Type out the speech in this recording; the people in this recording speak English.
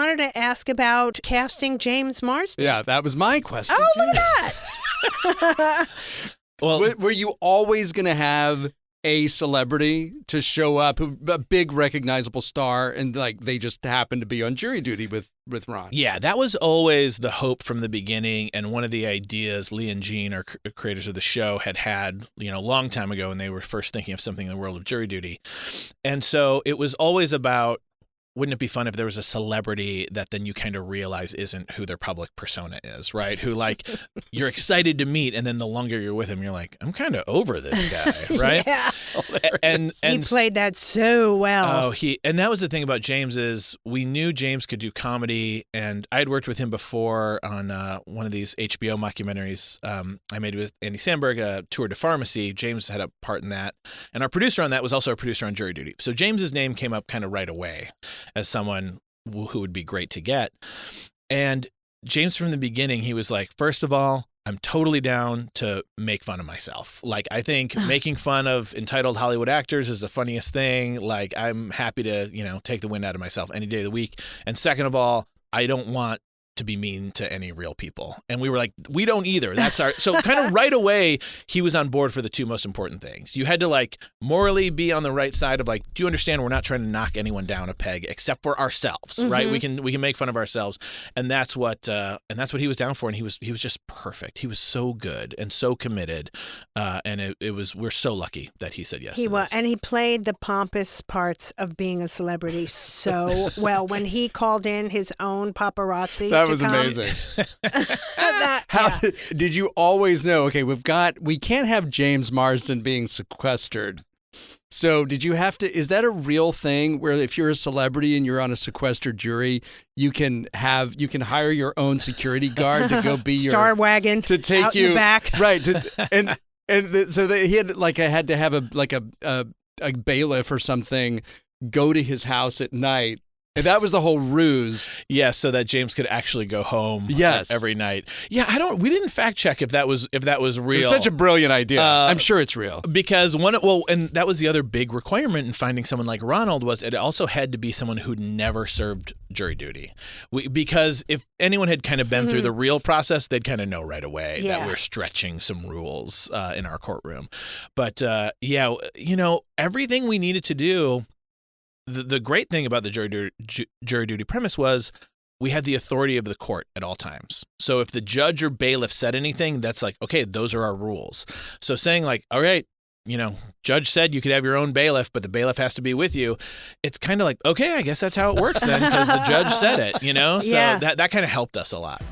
wanted to ask about casting James Marsden. Yeah, that was my question. Oh, look at that. Well, Were you always going to have a celebrity to show up, a big recognizable star, and like they just happened to be on jury duty with Ron? yeah, that was always the hope from the beginning, and one of the ideas Lee and Gene, our creators of the show, had a long time ago when they were first thinking of something in the world of jury duty. And so it was always about, wouldn't it be fun if there was a celebrity that then you kind of realize isn't who their public persona is, right? Who like you're excited to meet, and then the longer you're with him, you're like, I'm kind of over this guy, right? Yeah. And He played that so well. And that was the thing about James is we knew James could do comedy, and I had worked with him before on one of these HBO mockumentaries I made with Andy Samberg, Tour de Pharmacy. James had a part in that, and our producer on that was also a producer on Jury Duty. So James's name came up kind of right away as someone who would be great to get. And James, from the beginning, he was like, first of all, I'm totally down to make fun of myself. Like, I think making fun of entitled Hollywood actors is the funniest thing. Like, I'm happy to, take the wind out of myself any day of the week. And second of all, I don't want to be mean to any real people. And we were like, we don't either. That's our, so kind of right away, he was on board for the two most important things. You had to like morally be on the right side of like, do you understand we're not trying to knock anyone down a peg except for ourselves, right? We can make fun of ourselves. And that's what he was down for. And he was just perfect. He was so good and so committed. And we're so lucky that he said yes. He was, and he played the pompous parts of being a celebrity so well. When he called in his own paparazzi, That was amazing. Did you always know, okay, we can't have James Marsden being sequestered. So did you have to, is that a real thing where if you're a celebrity and you're on a sequestered jury, you can hire your own security guard to go be Star wagon to take out you in the back. Right. He had to have a bailiff or something go to his house at night. And that was the whole ruse. Yes, so that James could actually go home every night. Yeah, we didn't fact check if that was real. It's such a brilliant idea. I'm sure it's real. Because and that was the other big requirement in finding someone like Ronald was it also had to be someone who'd never served jury duty. because if anyone had kind of been through the real process, they'd kind of know right away that we're stretching some rules in our courtroom. But everything we needed to do. The great thing about the jury duty premise was we had the authority of the court at all times. So if the judge or bailiff said anything, that's like, okay, those are our rules. So saying like, all right, judge said you could have your own bailiff, but the bailiff has to be with you. It's kind of like, okay, I guess that's how it works then because the judge said it, So that kind of helped us a lot.